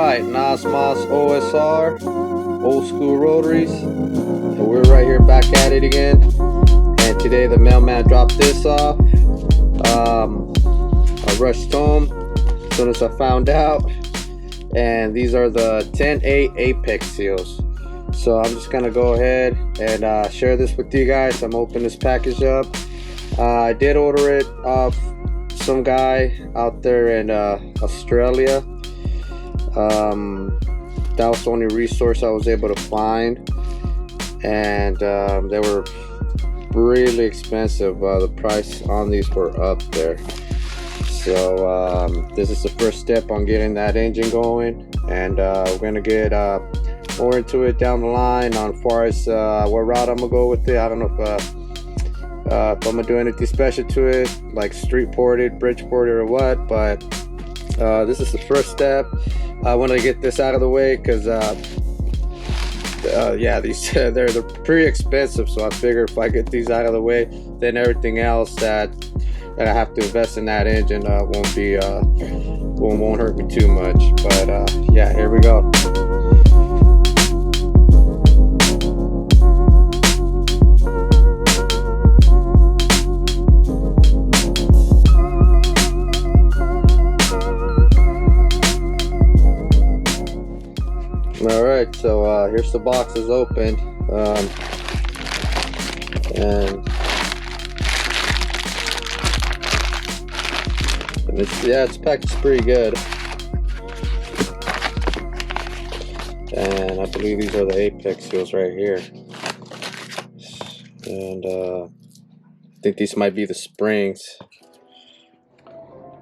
right, Nasmas OSR, old school rotaries, and we're right here back at it again. And today the mailman dropped this off. I rushed home as soon as I found out, and these are the 10A Apex seals. So I'm just gonna go ahead and share this with you guys. I'm opening this package up. I did order it off some guy out there in Australia. That was the only resource I was able to find, and they were really expensive. The price on these were up there. So this is the first step on getting that engine going, and we're gonna get more into it down the line on as far as what route I'm gonna go with it. I don't know if I'm gonna do anything special to it, like street ported, bridge ported, or what, but this is the first step. I want to get this out of the way because yeah, these they're pretty expensive, so I figure if I get these out of the way, then everything else that I have to invest in that engine won't hurt me too much. But yeah, here we go. Alright, so here's the boxes open, and it's packaged pretty good, and I believe these are the Apex seals right here, and I think these might be the springs.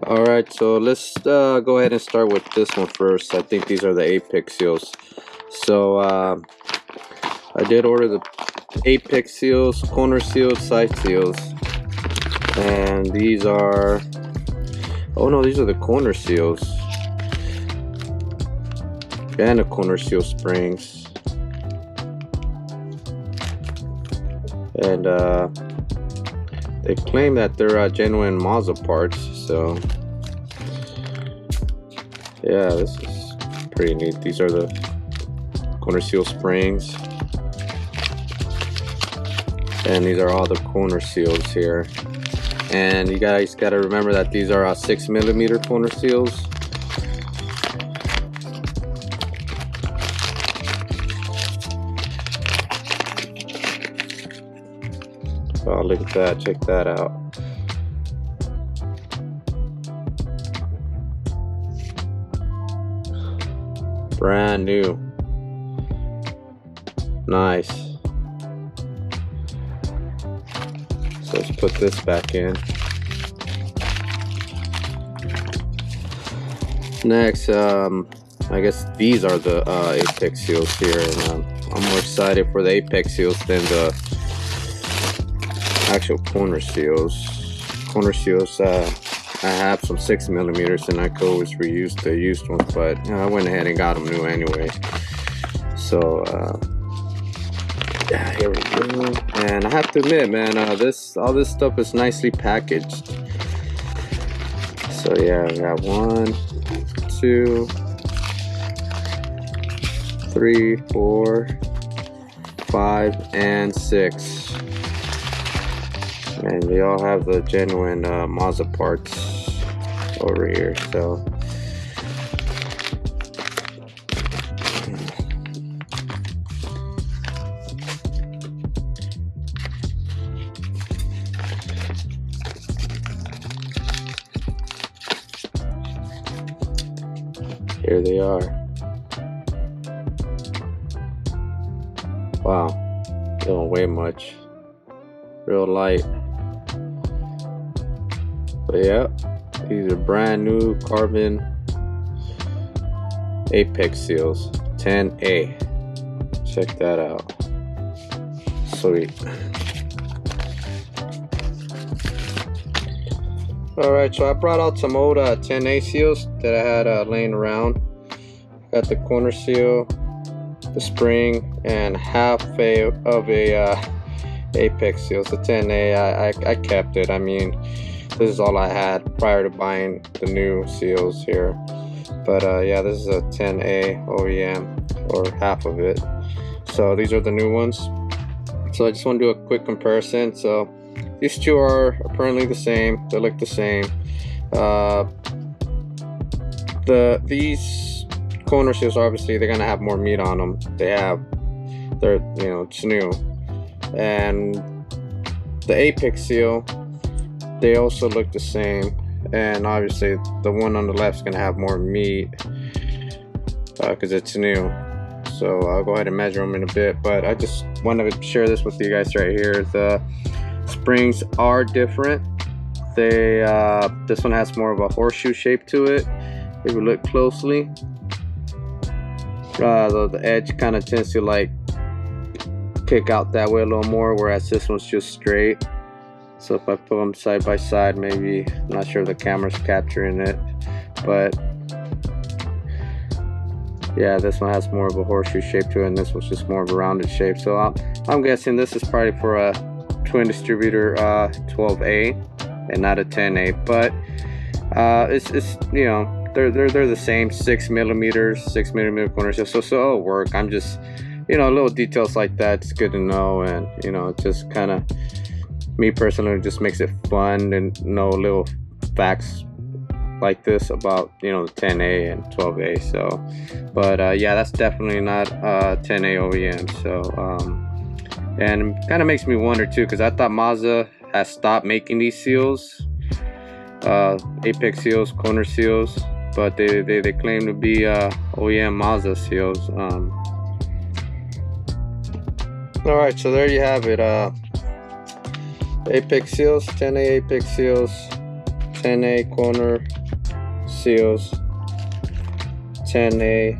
Alright, so let's go ahead and start with this one first. I think these are the Apex seals. So I did order the Apex seals, corner seals, side seals, and these are, oh no, these are the corner seals and the corner seal springs, and they claim that they're genuine Mazda parts, so yeah, this is pretty neat. These are the corner seal springs, and these are all the corner seals here. And you guys got to remember that these are 6mm corner seals. Oh, look at that, check that out. Brand new. Nice. So let's put this back in. Next, I guess these are the Apex seals here, and I'm more excited for the Apex seals than the actual corner seals. Corner seals, I have some 6mm, and I could always reuse the used ones, but I went ahead and got them new anyway. So yeah, here we go. And I have to admit, man, all this stuff is nicely packaged. So yeah, we got 1, 2, 3, 4, 5, and 6. And they all have the genuine Mazda parts over here. So here they are. Wow, they don't weigh much. Real light. But yeah, these are brand new carbon Apex seals, 10A. Check that out. Sweet. Alright, so I brought out some old 10A seals that I had laying around. Got the corner seal, the spring, and half of a Apex seals. The 10A, I kept it. I mean, this is all I had prior to buying the new seals here. But yeah, this is a 10A OEM, or half of it. So these are the new ones. So I just want to do a quick comparison. So these two are apparently the same. They look the same. These corner seals, obviously they're gonna have more meat on them. They're it's new. And the Apex seal, they also look the same. And obviously the one on the left is gonna have more meat because it's new. So I'll go ahead and measure them in a bit, but I just wanted to share this with you guys right here. The springs are different. This one has more of a horseshoe shape to it if you look closely. The edge kind of tends to like kick out that way a little more, whereas this one's just straight. So if I put them side by side, maybe, I'm not sure if the camera's capturing it, but yeah, this one has more of a horseshoe shape to it, and this one's just more of a rounded shape. So I'm guessing this is probably for a twin distributor 12A and not a 10A. But it's they're the same 6 millimeter corner seal. So it'll work. I'm just little details like that. It's good to know, and it just kind of, me personally, it just makes it fun and know little facts like this about the 10A and 12A. So but yeah, that's definitely not 10A OEM. So and it kind of makes me wonder too, because I thought Mazda has stopped making these seals, Apex seals, corner seals, but they claim to be OEM Mazda seals. All right, so there you have it. Apex seals, 10A Apex seals, 10A corner seals, 10A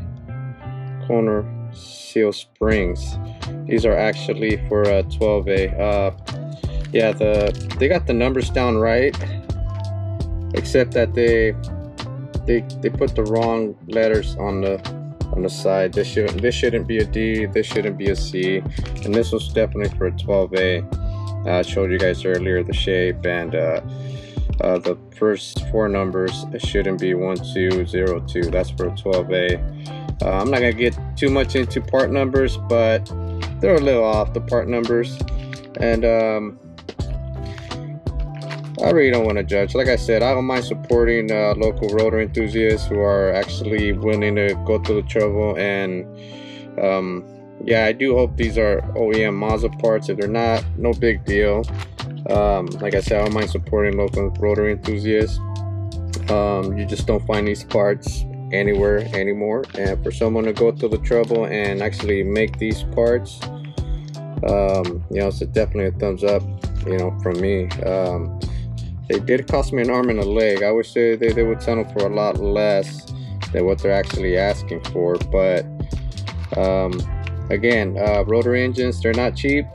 corner seal springs. These are actually for 12A. Yeah, they got the numbers down right, except that they put the wrong letters on the side. This shouldn't be a D, this shouldn't be a C, and this was definitely for a 12A. I showed you guys earlier the shape, and the first 4 numbers, it shouldn't be 1202. That's for a 12A. I'm not gonna get too much into part numbers, but they're a little off, the part numbers, and I really don't want to judge. Like I said, I don't mind supporting local rotary enthusiasts who are actually willing to go through the trouble. And yeah, I do hope these are OEM Mazda parts. If they're not, no big deal. Like I said, I don't mind supporting local rotary enthusiasts. You just don't find these parts anywhere anymore, and for someone to go through the trouble and actually make these parts, it's definitely a thumbs up, from me. They did cost me an arm and a leg. I wish they would settle for a lot less than what they're actually asking for. But again, rotary engines, they're not cheap.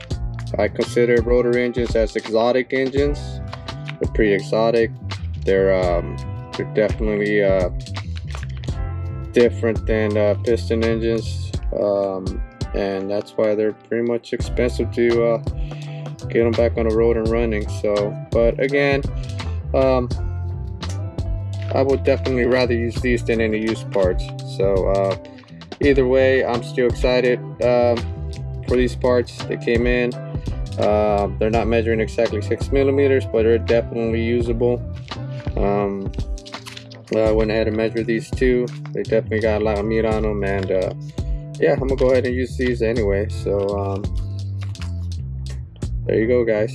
I consider rotary engines as exotic engines. They're pretty exotic. They're definitely different than piston engines, and that's why they're pretty much expensive to get them back on the road and running. So, but again, I would definitely rather use these than any used parts. So either way, I'm still excited for these parts. They came in, they're not measuring exactly 6 millimeters, but they're definitely usable. I went ahead and measured these two. They definitely got a lot of meat on them, and yeah, I'm gonna go ahead and use these anyway. So there you go, guys.